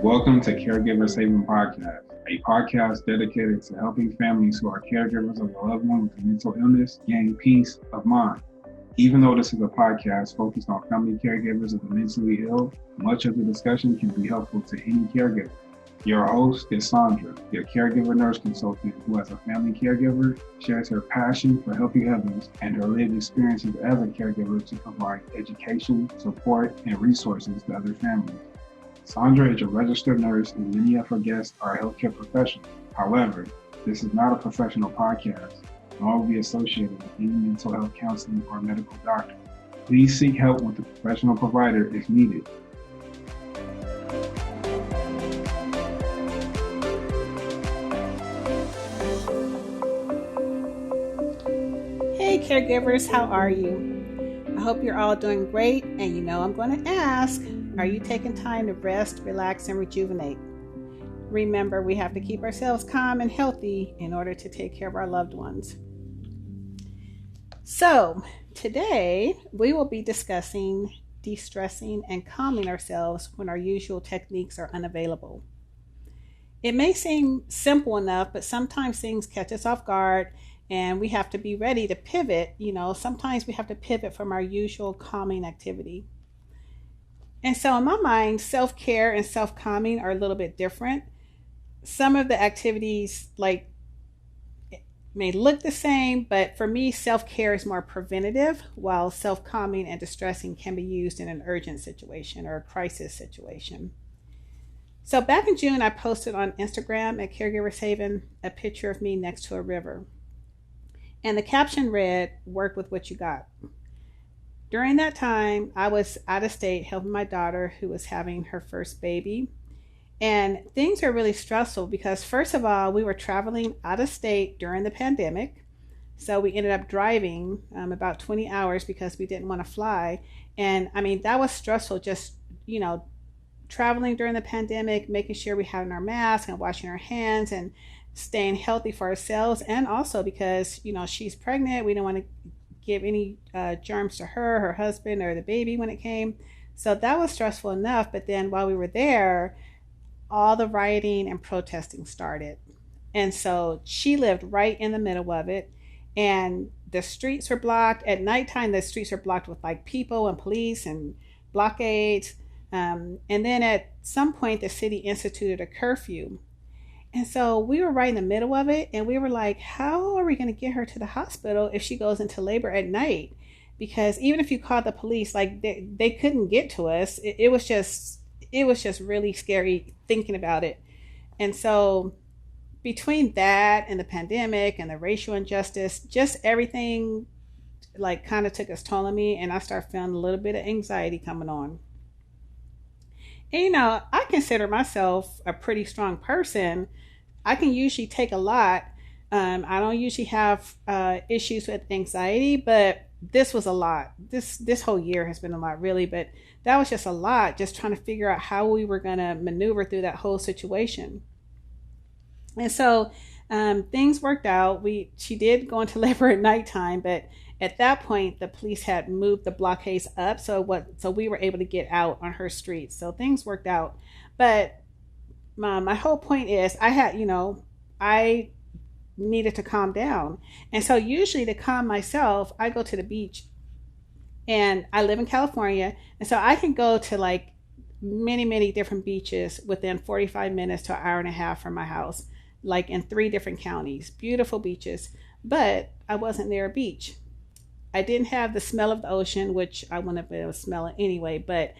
Welcome to Caregivers Haven podcast, a podcast dedicated to helping families who are caregivers of a loved one with a mental illness gain peace of mind. Even though this is a podcast focused on family caregivers of the mentally ill, much of the discussion can be helpful to any caregiver. Your host is Sandra, your caregiver nurse consultant who, as a family caregiver, shares her passion for helping others and her lived experiences as a caregiver to provide education, support, and resources to other families. Sandra is a registered nurse and many of her guests are healthcare professionals. However, this is not a professional podcast, nor will be associated with any mental health counseling or medical doctor. Please seek help with a professional provider if needed. Hey caregivers, how are you? I hope you're all doing great, and I'm going to ask, are you taking time to rest, relax, and rejuvenate? Remember, we have to keep ourselves calm and healthy in order to take care of our loved ones. So, today we will be discussing de-stressing and calming ourselves when our usual techniques are unavailable. It may seem simple enough, but sometimes things catch us off guard and we have to be ready to pivot. Sometimes we have to pivot from our usual calming activity. And so in my mind, self-care and self-calming are a little bit different. Some of the activities may look the same, but for me, self-care is more preventative, while self-calming and distressing can be used in an urgent situation or a crisis situation. So back in June, I posted on Instagram at Caregivers Haven a picture of me next to a river. And the caption read, "Work with what you got." During that time, I was out of state helping my daughter who was having her first baby. And things were really stressful because, first of all, we were traveling out of state during the pandemic. So we ended up driving about 20 hours because we didn't want to fly. And that was stressful, just, traveling during the pandemic, making sure we had our mask and washing our hands and staying healthy for ourselves. And also because, she's pregnant, we didn't want to give any germs to her husband, or the baby when it came. So that was stressful enough. But then while we were there, all the rioting and protesting started. And so she lived right in the middle of it. And the streets were blocked. At nighttime, the streets were blocked with people and police and blockades. And then at some point, the city instituted a curfew. And so we were right in the middle of it, and we were like, how are we going to get her to the hospital if she goes into labor at night? Because even if you called the police, they couldn't get to us. It was just really scary thinking about it. And so between that and the pandemic and the racial injustice, just everything kind of took its toll on me, and I started feeling a little bit of anxiety coming on. And I consider myself a pretty strong person. I can usually take a lot. I don't usually have issues with anxiety, but this was a lot. This whole year has been a lot, really, but that was just a lot, just trying to figure out how we were going to maneuver through that whole situation. And so things worked out. She did go into labor at nighttime, but at that point, the police had moved the blockades up, so we were able to get out on her street. So things worked out. But my whole point is, I needed to calm down. And so usually to calm myself, I go to the beach. And I live in California, and so I can go to many, many different beaches within 45 minutes to an hour and a half from my house, in 3 different counties. Beautiful beaches. But I wasn't near a beach. I didn't have the smell of the ocean, which I wouldn't have been able to smell it anyway. But,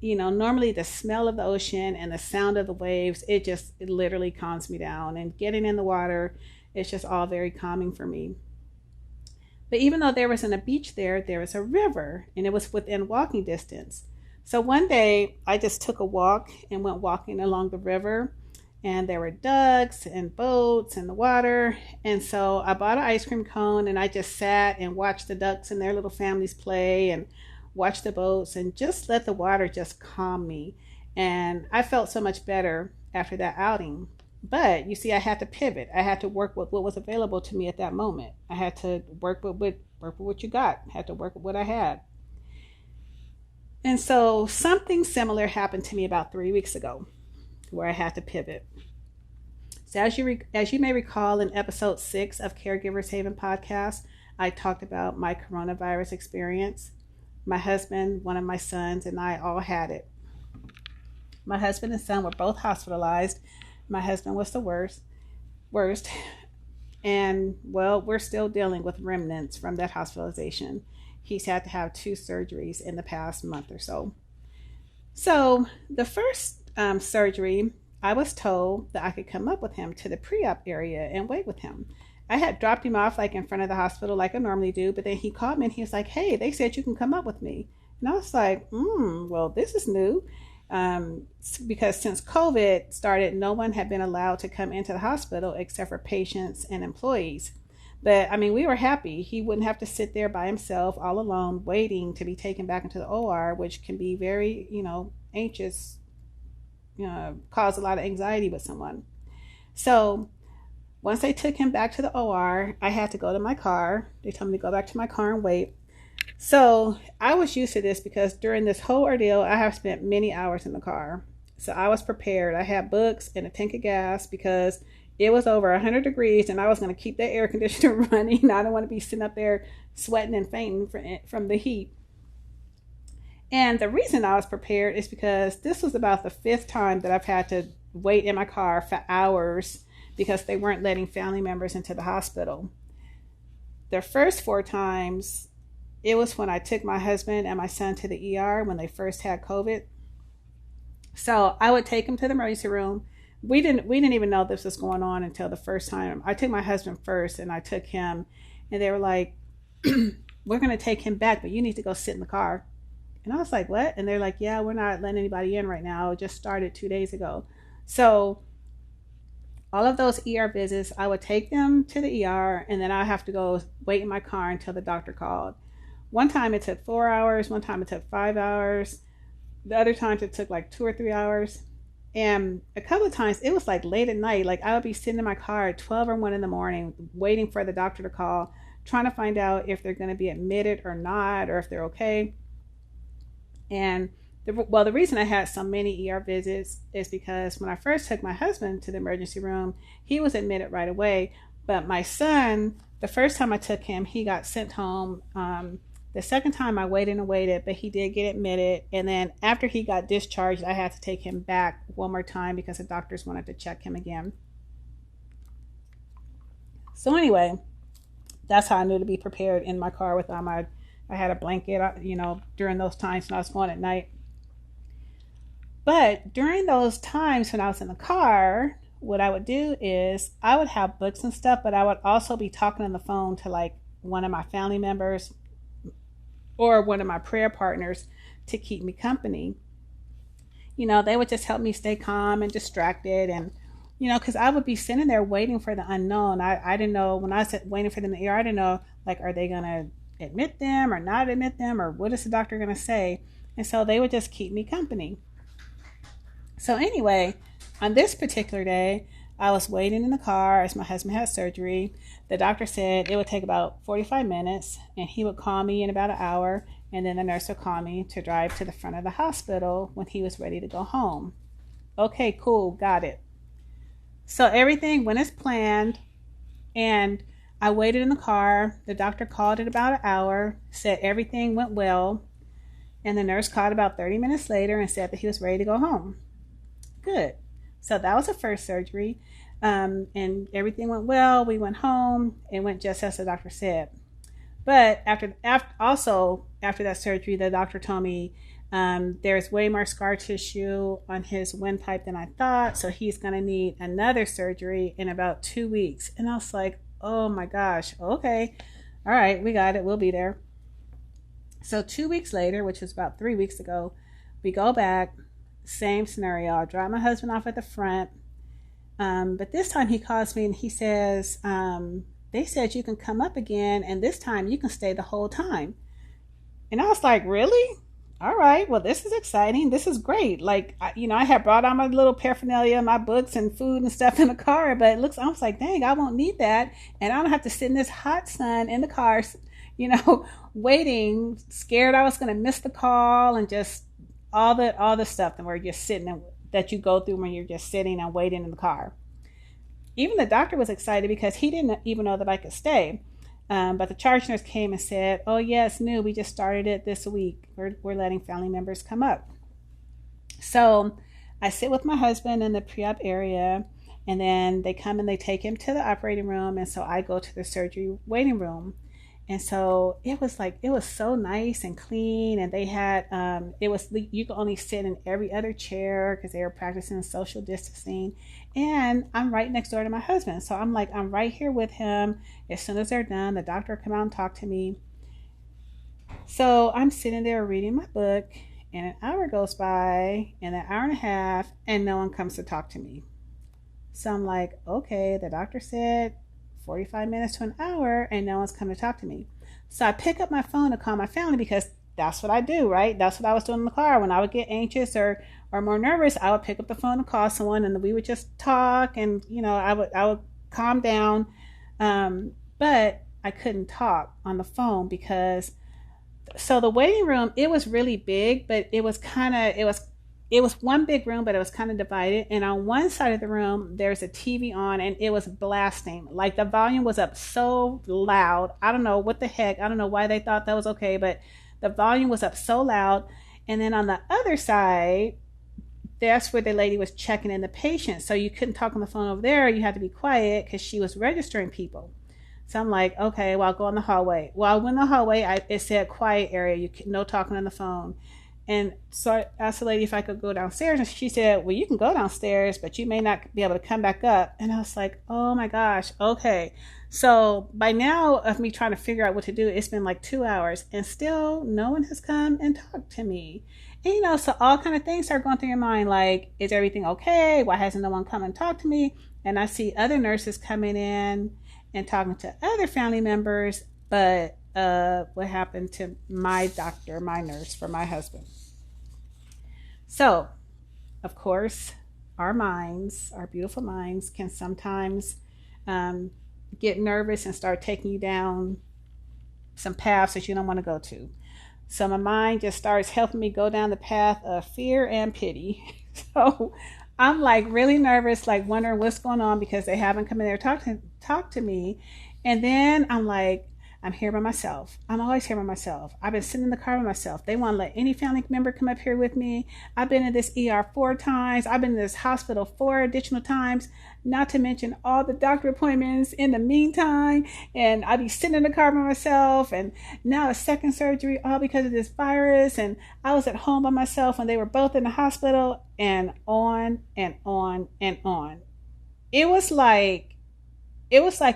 normally the smell of the ocean and the sound of the waves, it literally calms me down. And getting in the water, it's just all very calming for me. But even though there wasn't a beach there was a river, and it was within walking distance. So one day I just took a walk and went walking along the river. And there were ducks and boats in the water. And so I bought an ice cream cone, and I just sat and watched the ducks and their little families play, and watched the boats, and just let the water just calm me. And I felt so much better after that outing. But you see, I had to pivot. I had to work with what was available to me at that moment. I had to work with what you got. I had to work with what I had. And so something similar happened to me about 3 weeks ago. where I had to pivot. So as you may recall in episode 6 of Caregivers Haven podcast, I talked about my coronavirus experience. My husband, one of my sons, and I all had it. My husband and son were both hospitalized. My husband was the worst. And well, we're still dealing with remnants from that hospitalization. He's had to have 2 surgeries in the past month or so. So the first surgery, I was told that I could come up with him to the pre-op area and wait with him. I had dropped him off like in front of the hospital like I normally do, but then he called me and he was like, hey, they said you can come up with me. And I was like, well, this is new. Because since COVID started, no one had been allowed to come into the hospital except for patients and employees. But I mean, we were happy. He wouldn't have to sit there by himself all alone waiting to be taken back into the OR, which can be very, anxious, cause a lot of anxiety with someone. So once they took him back to the OR, I had to go to my car. They told me to go back to my car and wait. So I was used to this because during this whole ordeal, I have spent many hours in the car. So I was prepared. I had books and a tank of gas because it was over 100 degrees and I was going to keep that air conditioner running. I don't want to be sitting up there sweating and fainting from the heat. And the reason I was prepared is because this was about the 5th time that I've had to wait in my car for hours because they weren't letting family members into the hospital. The first 4 times, it was when I took my husband and my son to the ER when they first had COVID. So I would take him to the emergency room. We didn't even know this was going on until the first time. I took my husband first and I took him and they were like, we're going to take him back, but you need to go sit in the car. And I was like, what? And they're like, yeah, we're not letting anybody in right now. It just started 2 days ago. So all of those ER visits, I would take them to the ER and then I have to go wait in my car until the doctor called. One time it took 4 hours. One time it took 5 hours. The other times it took like 2 or 3 hours. And a couple of times it was like late at night. Like I would be sitting in my car at 12 or 1 in the morning, waiting for the doctor to call, trying to find out if they're going to be admitted or not, or if they're okay. And the reason I had so many ER visits is because when I first took my husband to the emergency room, he was admitted right away. But my son, the first time I took him, he got sent home. The second time I waited, but he did get admitted. And then after he got discharged, I had to take him back one more time because the doctors wanted to check him again. So anyway, that's how I knew to be prepared in my car with I had a blanket, during those times when I was going at night. But during those times when I was in the car, what I would do is I would have books and stuff, but I would also be talking on the phone to like one of my family members or one of my prayer partners to keep me company. They would just help me stay calm and distracted. And, because I would be sitting there waiting for the unknown. I didn't know, when I said waiting for them in the ER, I didn't know, like, are they going to admit them or not admit them? Or what is the doctor going to say? And so they would just keep me company. So anyway, on this particular day, I was waiting in the car as my husband had surgery. The doctor said it would take about 45 minutes and he would call me in about an hour, and then the nurse would call me to drive to the front of the hospital when he was ready to go home. Okay, cool, got it. So everything went as planned and I waited in the car. The doctor called at about an hour, said everything went well, and the nurse called about 30 minutes later and said that he was ready to go home. Good. So that was the first surgery, and everything went well. We went home. It went just as the doctor said. But after that surgery, the doctor told me there's way more scar tissue on his windpipe than I thought, so he's going to need another surgery in about 2 weeks. And I was like, oh my gosh, okay. All right, we got it. We'll be there. So 2 weeks later, which was about 3 weeks ago, we go back. Same scenario. I drop my husband off at the front. But this time he calls me and he says, they said you can come up again, and this time you can stay the whole time. And I was like, really? All right, well, this is exciting. This is great. Like, I had brought out my little paraphernalia, my books and food and stuff in the car, but I was like, dang, I won't need that. And I don't have to sit in this hot sun in the car, waiting, scared I was going to miss the call and just all the stuff, and we're just sitting and that you go through when you're just sitting and waiting in the car. Even the doctor was excited because he didn't even know that I could stay. But the charge nurse came and said, "Oh, yeah, it's new. We just started it this week. We're letting family members come up." So I sit with my husband in the pre-op area, and then they come and they take him to the operating room. And so I go to the surgery waiting room. And so it was so nice and clean. And they had, you could only sit in every other chair because they were practicing social distancing. And I'm right next door to my husband. So I'm right here with him. As soon as they're done, the doctor will come out and talk to me. So I'm sitting there reading my book, and an hour goes by, and an hour and a half, and no one comes to talk to me. So I'm like, okay, the doctor said 45 minutes to an hour, and no one's coming to talk to me. So I pick up my phone to call my family because that's what I do, right? That's what I was doing in the car. When I would get anxious or more nervous, I would pick up the phone and call someone, and we would just talk, and I would calm down. But I couldn't talk on the phone because the waiting room, it was really big, but it was one big room, but it was kind of divided. And on one side of the room, there's a TV on, and it was blasting. Like, the volume was up so loud. I don't know what the heck. I don't know why they thought that was okay, but the volume was up so loud. And then on the other side, that's where the lady was checking in the patient. So you couldn't talk on the phone over there. You had to be quiet because she was registering people. So I'm like, okay, well, I'll go in the hallway. Well, I went in the hallway. It said quiet area. No talking on the phone. And so I asked the lady if I could go downstairs, and she said, well, you can go downstairs, but you may not be able to come back up. And I was like, oh my gosh, okay. So by now of me trying to figure out what to do, it's been like 2 hours, and still no one has come and talked to me. And so all kind of things start going through your mind, like, is everything okay? Why hasn't no one come and talked to me? And I see other nurses coming in and talking to other family members, but what happened to my doctor, my nurse, for my husband? So, of course, our beautiful minds, can sometimes get nervous and start taking you down some paths that you don't want to go to. So my mind just starts helping me go down the path of fear and pity. So I'm like really nervous, like wondering what's going on because they haven't come in there talk to me. And then I'm like, I'm here by myself. I'm always here by myself. I've been sitting in the car by myself. They won't let any family member come up here with me. I've been in this ER 4 times. I've been in this hospital 4 additional times, not to mention all the doctor appointments in the meantime. And I'd be sitting in the car by myself. And now a second surgery, all because of this virus. And I was at home by myself when they were both in the hospital, and on and on and on. It was like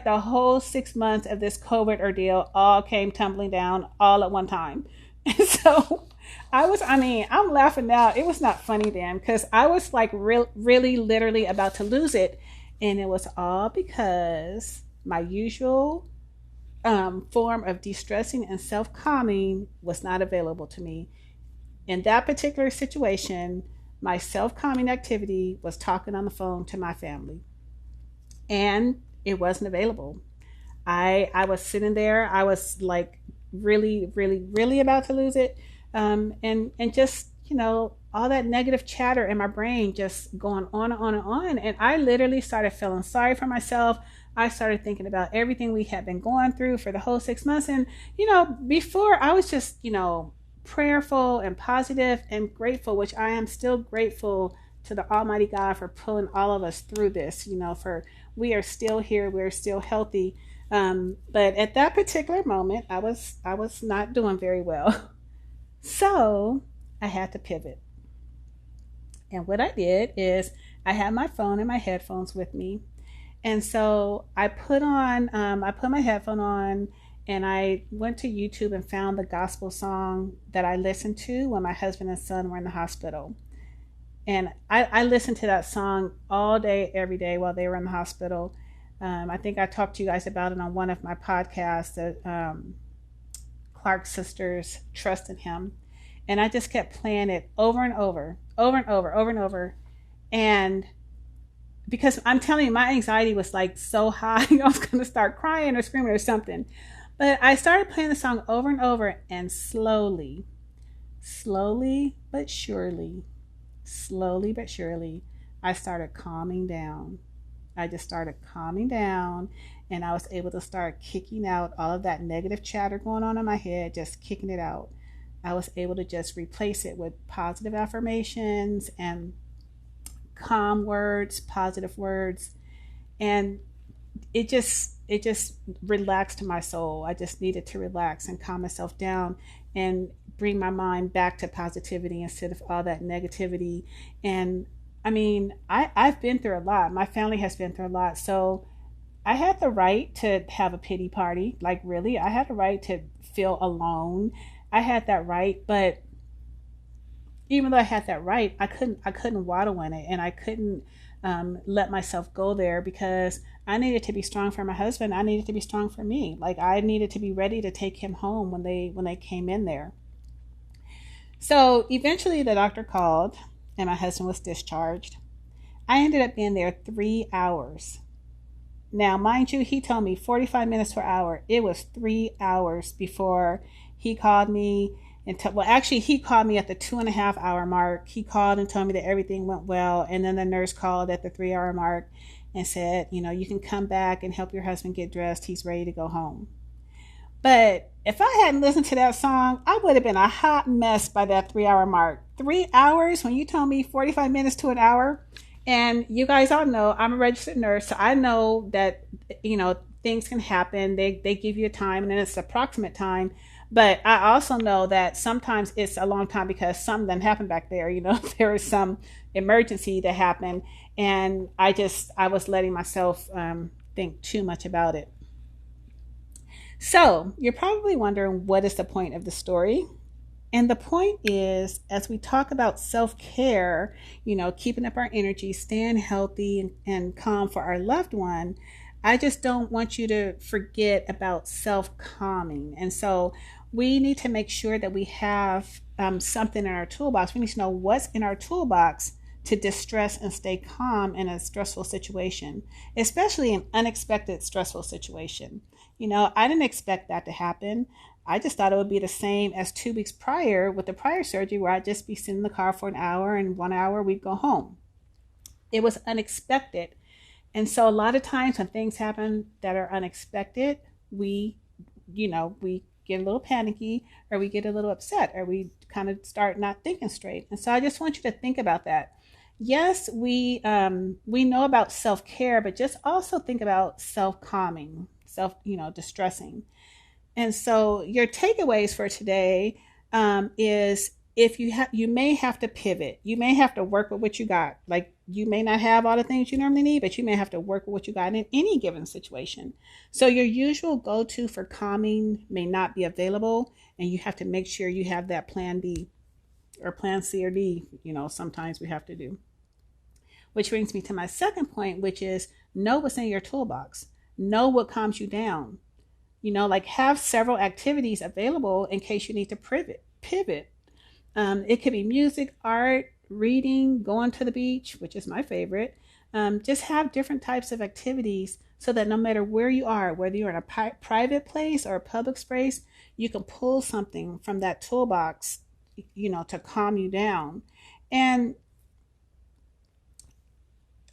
the whole 6 months of this COVID ordeal all came tumbling down all at one time. And so I'm laughing now. It was not funny then because I was like really literally about to lose it. And it was all because my usual form of de-stressing and self-calming was not available to me. In that particular situation, my self-calming activity was talking on the phone to my family. And it wasn't available. I was sitting there. I was like really about to lose it. And just, all that negative chatter in my brain just going on and on and on. And I literally started feeling sorry for myself. I started thinking about everything we had been going through for the whole 6 months. And, before I was just, prayerful and positive and grateful, which I am still grateful to the Almighty God for pulling all of us through this, for we are still here, we're still healthy. But at that particular moment, I was not doing very well. So I had to pivot. And what I did is I had my phone and my headphones with me. And so I put my headphone on, and I went to YouTube and found the gospel song that I listened to when my husband and son were in the hospital. And I listened to that song all day, every day while they were in the hospital. I think I talked to you guys about it on one of my podcasts, that Clark sisters, Trust in Him. And I just kept playing it over and over. And because I'm telling you, my anxiety was like so high, I was going to start crying or screaming or something. But I started playing the song over and over, and slowly but surely, slowly but surely, I started calming down. I just started calming down, and I was able to start kicking out all of that negative chatter going on in my head, just kicking it out. I was able to just replace it with positive affirmations and calm words, positive words, and it just relaxed my soul. I just needed to relax and calm myself down and bring my mind back to positivity instead of all that negativity. And I mean, I've been through a lot. My family has been through a lot. So I had the right to have a pity party. Like, really, I had the right to feel alone. I had that right, but even though I had that right, I couldn't waddle in it, and I couldn't let myself go there because I needed to be strong for my husband. I needed to be strong for me. Like, I needed to be ready to take him home when they came in there. So eventually, the doctor called, and my husband was discharged. I ended up being there 3 hours. Now, mind you, he told me 45 minutes per hour. It was 3 hours before he called me well, actually, he called me at the 2.5 hour mark. He called and told me that everything went well. And then the nurse called at the 3 hour mark and said, you can come back and help your husband get dressed. He's ready to go home. But if I hadn't listened to that song, I would have been a hot mess by that 3 hour mark. 3 hours when you told me 45 minutes to an hour. And you guys all know I'm a registered nurse, so I know that, things can happen. They give you a time, and then it's approximate time. But I also know that sometimes it's a long time because something happened back there. There was some emergency that happened, and I was letting myself think too much about it. So you're probably wondering, what is the point of the story? And the point is, as we talk about self-care, keeping up our energy, staying healthy and calm for our loved one, I just don't want you to forget about self-calming. And so we need to make sure that we have something in our toolbox. We need to know what's in our toolbox to distress and stay calm in a stressful situation, especially an unexpected stressful situation. I didn't expect that to happen. I just thought it would be the same as 2 weeks prior with the prior surgery, where I'd just be sitting in the car for an hour, and 1 hour we'd go home. It was unexpected. And so a lot of times when things happen that are unexpected, we get a little panicky, or we get a little upset, or we kind of start not thinking straight. And so I just want you to think about that. Yes, we know about self-care, but just also think about self-calming, distressing. And so your takeaways for today is, if you may have to pivot. You may have to work with what you got. Like, you may not have all the things you normally need, but you may have to work with what you got in any given situation. So your usual go-to for calming may not be available, and you have to make sure you have that plan B or plan C or D, sometimes we have to do. Which brings me to my second point, which is, know what's in your toolbox. Know what calms you down. Like, have several activities available in case you need to pivot. It could be music, art, reading, going to the beach, which is my favorite. Just have different types of activities so that no matter where you are, whether you're in a private place or a public space, you can pull something from that toolbox, to calm you down. And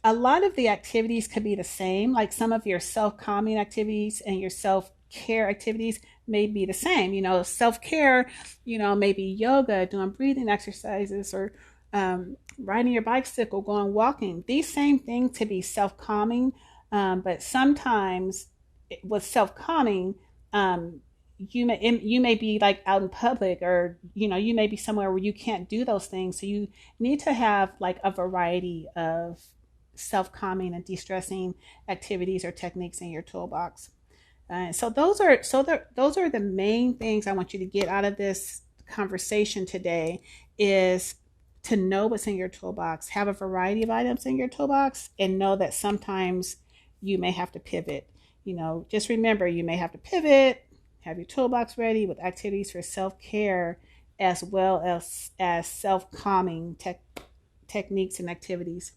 a lot of the activities could be the same. Like, some of your self-calming activities and your self-care activities may be the same. Self-care, maybe yoga, doing breathing exercises, or riding your bicycle, going walking. These same things could be self-calming, but sometimes with self-calming, you may be like out in public, or you may be somewhere where you can't do those things. So you need to have like a variety of self-calming and de-stressing activities or techniques in your toolbox. So those are the main things I want you to get out of this conversation today, is to know what's in your toolbox, have a variety of items in your toolbox, and know that sometimes you may have to pivot. Just remember, you may have to pivot, have your toolbox ready with activities for self-care as well as self-calming techniques and activities.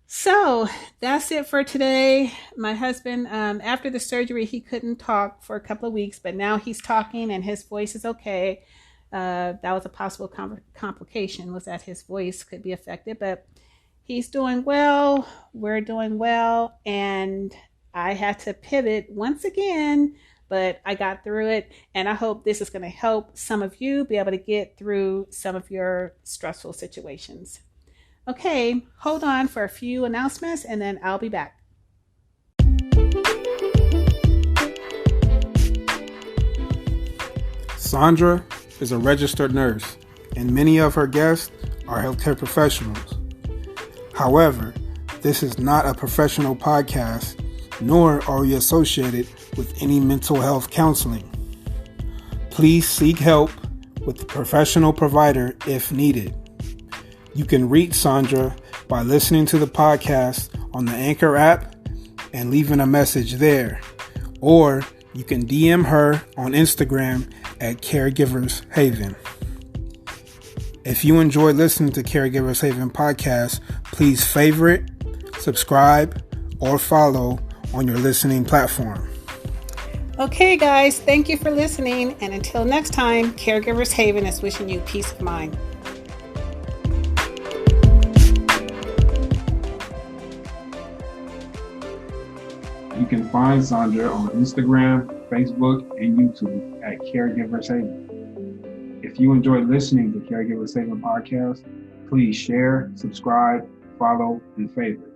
So that's it for today. My husband, after the surgery, he couldn't talk for a couple of weeks, but now he's talking and his voice is okay. That was a possible complication, was that his voice could be affected, but he's doing well. We're doing well. And I had to pivot once again, but I got through it. And I hope this is going to help some of you be able to get through some of your stressful situations. Okay, hold on for a few announcements and then I'll be back. Sandra is a registered nurse, and many of her guests are healthcare professionals. However, this is not a professional podcast, nor are we associated with any mental health counseling. Please seek help with a professional provider if needed. You can reach Sandra by listening to the podcast on the Anchor app and leaving a message there, or you can DM her on Instagram at Caregivers Haven. If you enjoy listening to Caregivers Haven podcast, please favorite, subscribe, or follow on your listening platform. Okay, guys, thank you for listening. And until next time, Caregivers Haven is wishing you peace of mind. You can find Sandra on Instagram, Facebook, and YouTube at Caregivers Haven. If you enjoy listening to Caregivers Haven podcast, please share, subscribe, follow, and favorite.